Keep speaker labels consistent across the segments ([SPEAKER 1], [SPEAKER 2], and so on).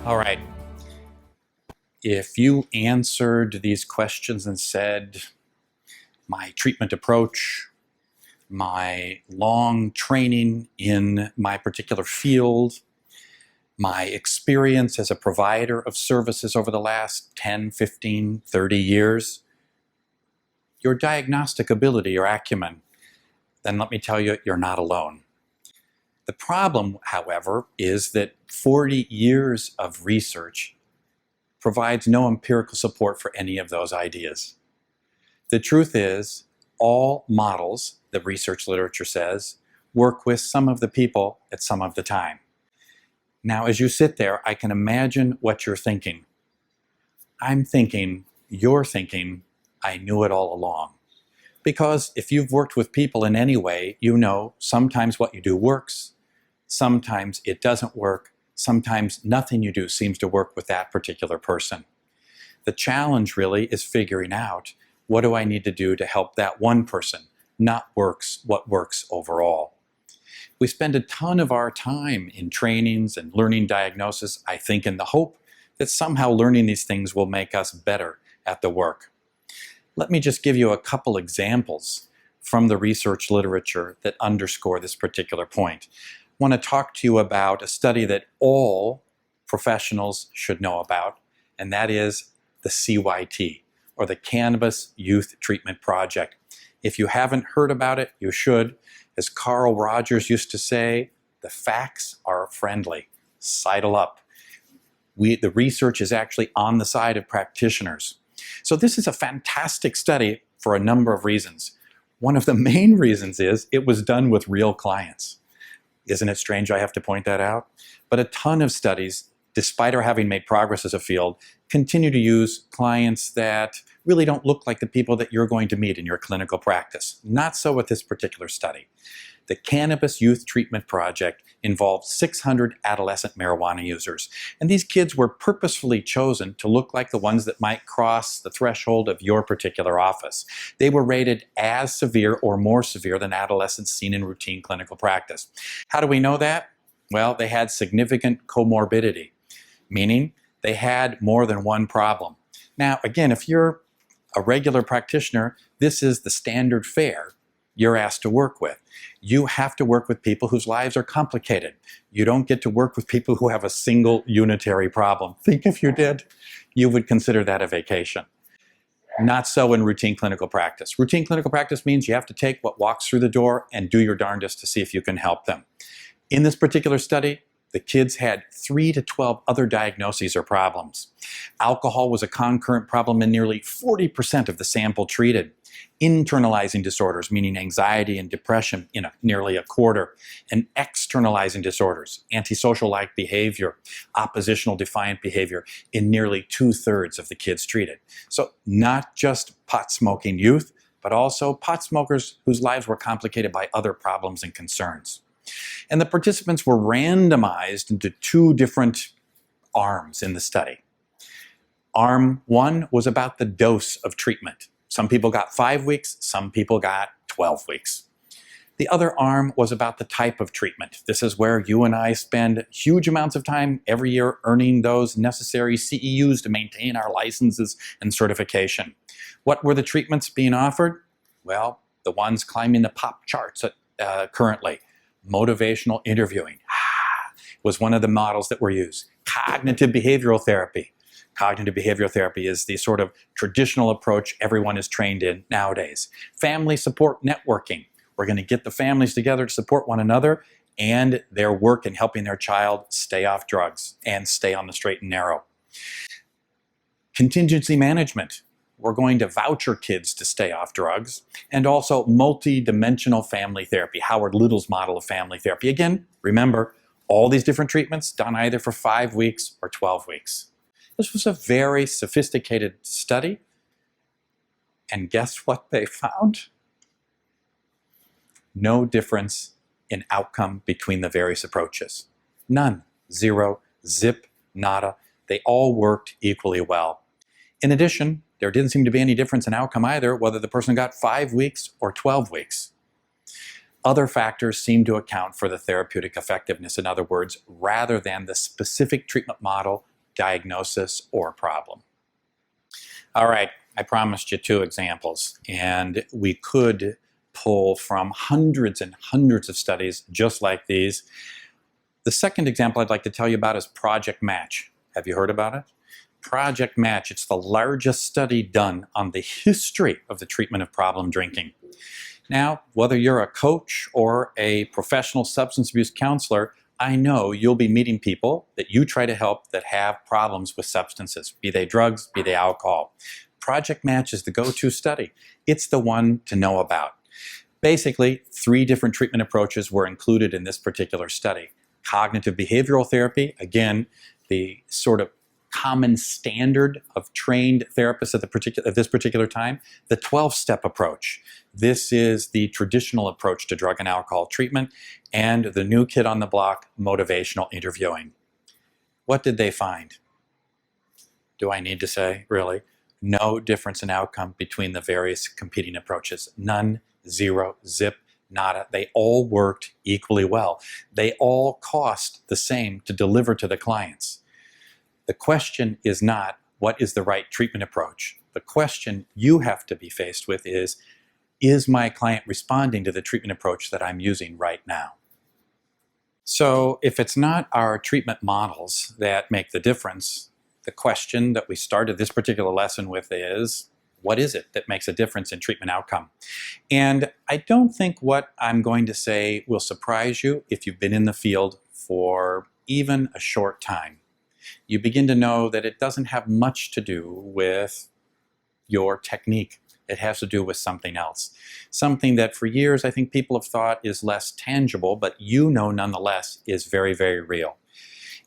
[SPEAKER 1] All right. If you answered these questions and said, my treatment approach, my long training in my particular field, my experience as a provider of services over the last 10, 15, 30 years, your diagnostic ability, your acumen, then let me tell you, you're not alone. The problem, however, is that 40 years of research provides no empirical support for any of those ideas. The truth is, all models, the research literature says, work with some of the people at some of the time. Now, as you sit there, I can imagine what you're thinking. I'm thinking, you're thinking, I knew it all along. Because if you've worked with people in any way, you know sometimes what you do works, sometimes it doesn't work, sometimes nothing you do seems to work with that particular person. The challenge really is figuring out, what do I need to do to help that one person, not what works overall. We spend a ton of our time in trainings and learning diagnosis, I think in the hope that somehow learning these things will make us better at the work. Let me just give you a couple examples from the research literature that underscore this particular point. I want to talk to you about a study that all professionals should know about, and that is the CYT, or the Cannabis Youth Treatment Project. If you haven't heard about it, you should. As Carl Rogers used to say, the facts are friendly. Sidle up. The research is actually on the side of practitioners. So this is a fantastic study for a number of reasons. One of the main reasons is it was done with real clients. Isn't it strange I have to point that out? But a ton of studies, despite our having made progress as a field, continue to use clients that really don't look like the people that you're going to meet in your clinical practice. Not so with this particular study. The Cannabis Youth Treatment Project involved 600 adolescent marijuana users. And these kids were purposefully chosen to look like the ones that might cross the threshold of your particular office. They were rated as severe or more severe than adolescents seen in routine clinical practice. How do we know that? Well, they had significant comorbidity, meaning they had more than one problem. Now, again, if you're a regular practitioner, this is the standard fare you're asked to work with. You have to work with people whose lives are complicated. You don't get to work with people who have a single unitary problem. Think if you did, you would consider that a vacation. Not so in routine clinical practice. Routine clinical practice means you have to take what walks through the door and do your darndest to see if you can help them. In this particular study, the kids had 3 to 12 other diagnoses or problems. Alcohol was a concurrent problem in nearly 40% of the sample treated. Internalizing disorders, meaning anxiety and depression, in nearly a quarter. And externalizing disorders, antisocial-like behavior, oppositional defiant behavior, in nearly 2/3 of the kids treated. So not just pot-smoking youth, but also pot smokers whose lives were complicated by other problems and concerns. And the participants were randomized into 2 different arms in the study. Arm 1 was about the dose of treatment. Some people got 5 weeks, some people got 12 weeks. The other arm was about the type of treatment. This is where you and I spend huge amounts of time every year earning those necessary CEUs to maintain our licenses and certification. What were the treatments being offered? Well, the ones climbing the pop charts currently. Motivational interviewing was one of the models that were used. Cognitive behavioral therapy. Cognitive behavioral therapy is the sort of traditional approach everyone is trained in nowadays. Family support networking. We're going to get the families together to support one another and their work in helping their child stay off drugs and stay on the straight and narrow. Contingency management. We're going to voucher kids to stay off drugs, and also multi-dimensional family therapy, Howard Little's model of family therapy. Again, remember, all these different treatments done either for 5 weeks or 12 weeks. This was a very sophisticated study, and guess what they found? No difference in outcome between the various approaches. None. Zero. Zip. Nada. They all worked equally well. In addition, there didn't seem to be any difference in outcome either, whether the person got 5 weeks or 12 weeks. Other factors seem to account for the therapeutic effectiveness. In other words, rather than the specific treatment model diagnosis or problem. All right, I promised you 2 examples, and we could pull from hundreds and hundreds of studies just like these. The second example I'd like to tell you about is Project Match. Have you heard about it? Project Match, it's the largest study done on the history of the treatment of problem drinking. Now, whether you're a coach or a professional substance abuse counselor, I know you'll be meeting people that you try to help that have problems with substances, be they drugs, be they alcohol. Project Match is the go-to study. It's the one to know about. Basically, 3 different treatment approaches were included in this particular study. Cognitive behavioral therapy, again, the sort of common standard of trained therapists at this particular time, the 12-step approach. This is the traditional approach to drug and alcohol treatment, and the new kid on the block, motivational interviewing. What did they find? Do I need to say, really? No difference in outcome between the various competing approaches. None, zero, zip, nada. They all worked equally well. They all cost the same to deliver to the clients. The question is not, what is the right treatment approach? The question you have to be faced with is my client responding to the treatment approach that I'm using right now? So if it's not our treatment models that make the difference, the question that we started this particular lesson with is, what is it that makes a difference in treatment outcome? And I don't think what I'm going to say will surprise you if you've been in the field for even a short time. You begin to know that it doesn't have much to do with your technique. It has to do with something else. Something that for years I think people have thought is less tangible, but you know nonetheless is very, very real.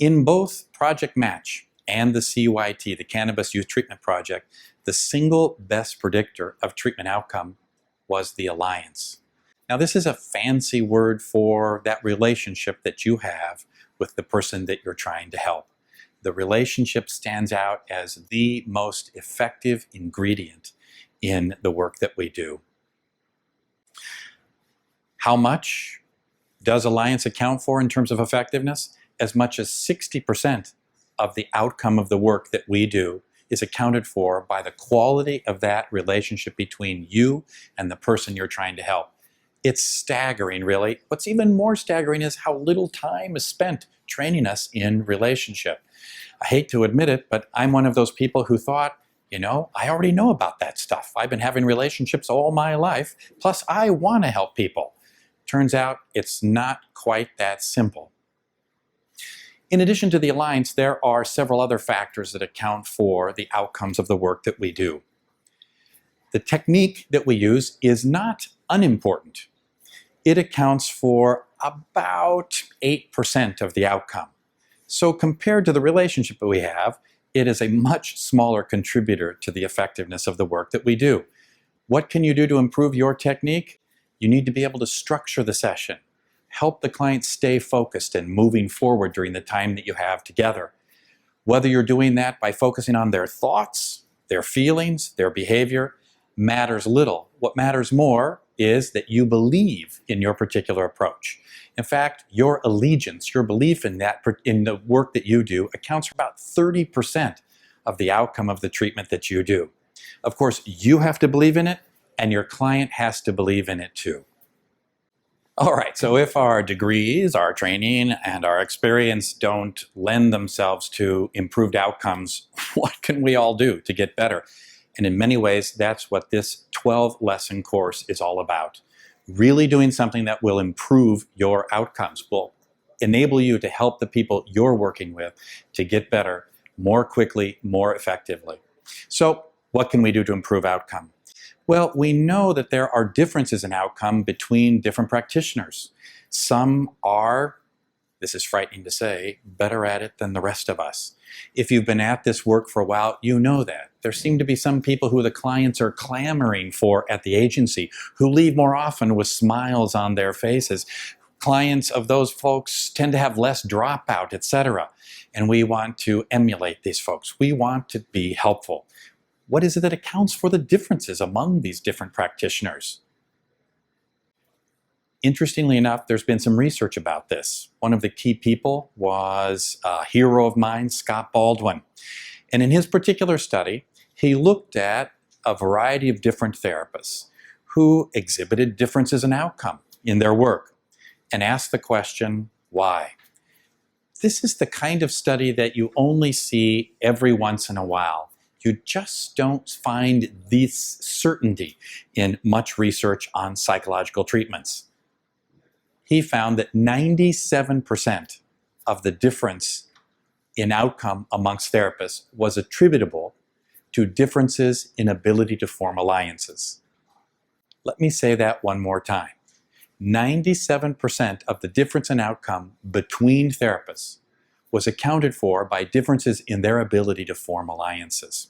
[SPEAKER 1] In both Project Match and the CYT, the Cannabis Youth Treatment Project, the single best predictor of treatment outcome was the alliance. Now, this is a fancy word for that relationship that you have with the person that you're trying to help. The relationship stands out as the most effective ingredient in the work that we do. How much does alliance account for in terms of effectiveness? As much as 60% of the outcome of the work that we do is accounted for by the quality of that relationship between you and the person you're trying to help. It's staggering, really. What's even more staggering is how little time is spent training us in relationship. I hate to admit it, but I'm one of those people who thought, I already know about that stuff. I've been having relationships all my life, plus I want to help people. Turns out it's not quite that simple. In addition to the alliance, there are several other factors that account for the outcomes of the work that we do. The technique that we use is not unimportant. It accounts for about 8% of the outcome. So compared to the relationship that we have, it is a much smaller contributor to the effectiveness of the work that we do. What can you do to improve your technique? You need to be able to structure the session, help the client stay focused and moving forward during the time that you have together. Whether you're doing that by focusing on their thoughts, their feelings, their behavior, matters little. What matters more is that you believe in your particular approach. In fact, your allegiance, your belief in the work that you do accounts for about 30% of the outcome of the treatment that you do. Of course, you have to believe in it, and your client has to believe in it too. All right, so if our degrees, our training, and our experience don't lend themselves to improved outcomes, what can we all do to get better? And in many ways, that's what this 12-lesson course is all about. Really doing something that will improve your outcomes, will enable you to help the people you're working with to get better more quickly, more effectively. So what can we do to improve outcome? Well, we know that there are differences in outcome between different practitioners. Some are, this is frightening to say, better at it than the rest of us. If you've been at this work for a while, you know that. There seem to be some people who the clients are clamoring for at the agency, who leave more often with smiles on their faces. Clients of those folks tend to have less dropout, etc. And we want to emulate these folks. We want to be helpful. What is it that accounts for the differences among these different practitioners? Interestingly enough, there's been some research about this. One of the key people was a hero of mine, Scott Baldwin. And in his particular study, he looked at a variety of different therapists who exhibited differences in outcome in their work and asked the question, why? This is the kind of study that you only see every once in a while. You just don't find this certainty in much research on psychological treatments. He found that 97% of the difference in outcome amongst therapists was attributable to differences in ability to form alliances. Let me say that one more time. 97% of the difference in outcome between therapists was accounted for by differences in their ability to form alliances.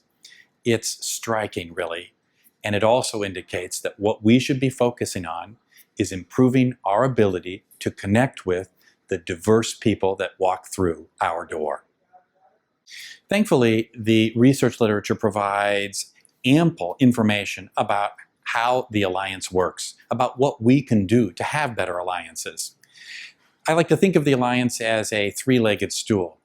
[SPEAKER 1] It's striking, really, and it also indicates that what we should be focusing on is improving our ability to connect with the diverse people that walk through our door. Thankfully, the research literature provides ample information about how the alliance works, about what we can do to have better alliances. I like to think of the alliance as a three-legged stool.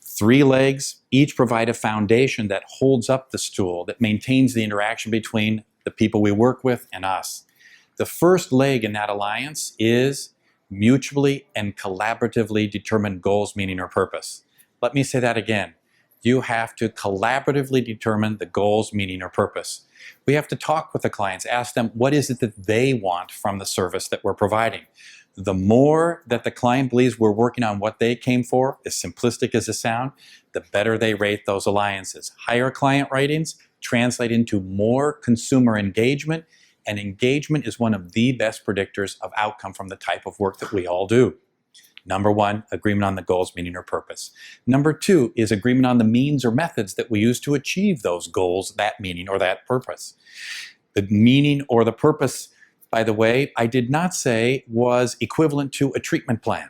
[SPEAKER 1] 3 legs each provide a foundation that holds up the stool, that maintains the interaction between the people we work with and us. The first leg in that alliance is mutually and collaboratively determined goals, meaning, or purpose. Let me say that again. You have to collaboratively determine the goals, meaning, or purpose. We have to talk with the clients, ask them what is it that they want from the service that we're providing. The more that the client believes we're working on what they came for, as simplistic as it sounds, the better they rate those alliances. Higher client ratings translate into more consumer engagement, and engagement is one of the best predictors of outcome from the type of work that we all do. Number 1, agreement on the goals, meaning, or purpose. Number 2 is agreement on the means or methods that we use to achieve those goals, that meaning, or that purpose. The meaning or the purpose, by the way, I did not say was equivalent to a treatment plan.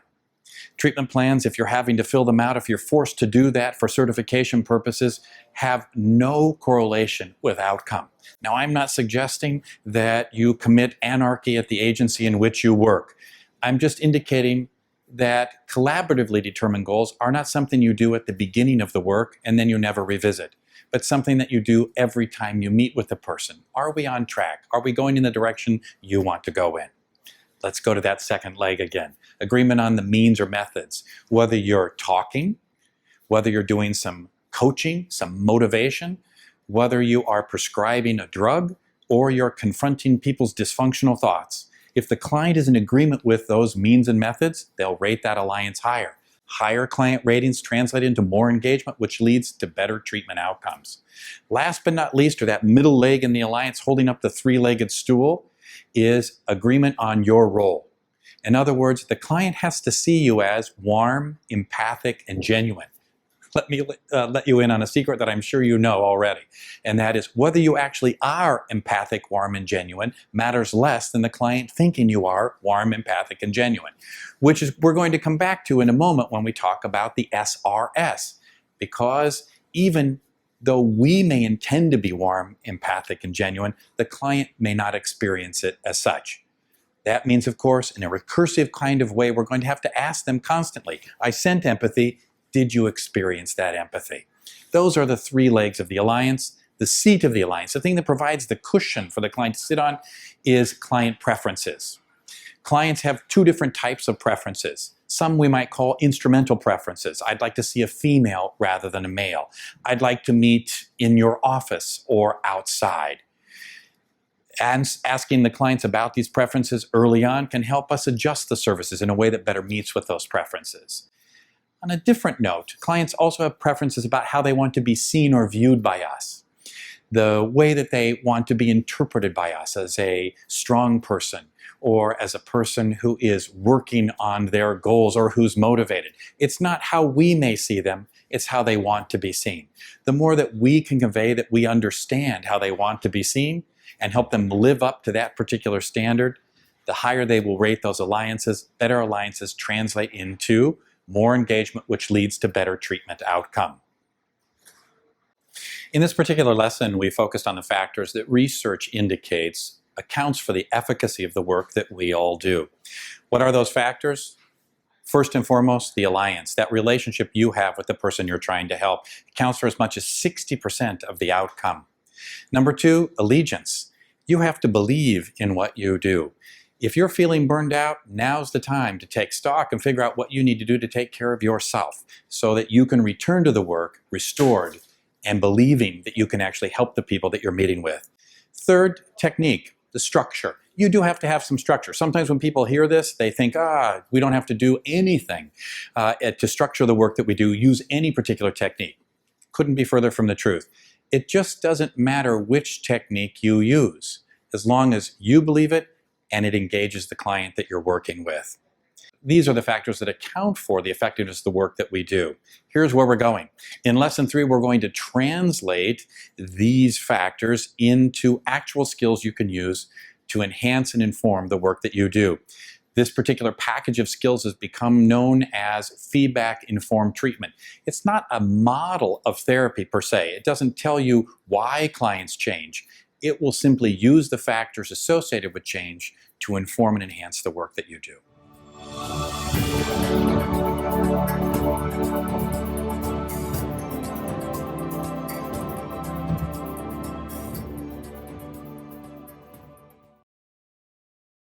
[SPEAKER 1] Treatment plans, if you're having to fill them out, if you're forced to do that for certification purposes, have no correlation with outcome. Now, I'm not suggesting that you commit anarchy at the agency in which you work. I'm just indicating that collaboratively determined goals are not something you do at the beginning of the work and then you never revisit, but something that you do every time you meet with the person. Are we on track? Are we going in the direction you want to go in? Let's go to that second leg again. Agreement on the means or methods. Whether you're talking, whether you're doing some coaching, some motivation, whether you are prescribing a drug, or you're confronting people's dysfunctional thoughts. If the client is in agreement with those means and methods, they'll rate that alliance higher. Higher client ratings translate into more engagement, which leads to better treatment outcomes. Last but not least, or that middle leg in the alliance holding up the three-legged stool, is agreement on your role. In other words, the client has to see you as warm, empathic, and genuine. Let me let you in on a secret that I'm sure you know already, and that is whether you actually are empathic, warm, and genuine matters less than the client thinking you are warm, empathic, and genuine, which is we're going to come back to in a moment when we talk about the SRS, because even though we may intend to be warm, empathic, and genuine, the client may not experience it as such. That means, of course, in a recursive kind of way, we're going to have to ask them constantly, I sent empathy, did you experience that empathy? Those are the 3 legs of the alliance. The seat of the alliance, the thing that provides the cushion for the client to sit on, is client preferences. Clients have 2 different types of preferences. Some we might call instrumental preferences. I'd like to see a female rather than a male. I'd like to meet in your office or outside. And asking the clients about these preferences early on can help us adjust the services in a way that better meets with those preferences. On a different note, clients also have preferences about how they want to be seen or viewed by us. The way that they want to be interpreted by us as a strong person or as a person who is working on their goals or who's motivated. It's not how we may see them, it's how they want to be seen. The more that we can convey that we understand how they want to be seen and help them live up to that particular standard, the higher they will rate those alliances. Better alliances translate into more engagement, which leads to better treatment outcome. In this particular lesson, we focused on the factors that research indicates accounts for the efficacy of the work that we all do. What are those factors? First and foremost, the alliance, that relationship you have with the person you're trying to help, accounts for as much as 60% of the outcome. Number two, allegiance. You have to believe in what you do. If you're feeling burned out, now's the time to take stock and figure out what you need to do to take care of yourself so that you can return to the work restored and believing that you can actually help the people that you're meeting with. Third, technique, the structure. You do have to have some structure. Sometimes when people hear this, they think, we don't have to do anything to structure the work that we do, use any particular technique. Couldn't be further from the truth. It just doesn't matter which technique you use, as long as you believe it and it engages the client that you're working with. These are the factors that account for the effectiveness of the work that we do. Here's where we're going. In lesson 3, we're going to translate these factors into actual skills you can use to enhance and inform the work that you do. This particular package of skills has become known as feedback-informed treatment. It's not a model of therapy per se. It doesn't tell you why clients change. It will simply use the factors associated with change to inform and enhance the work that you do.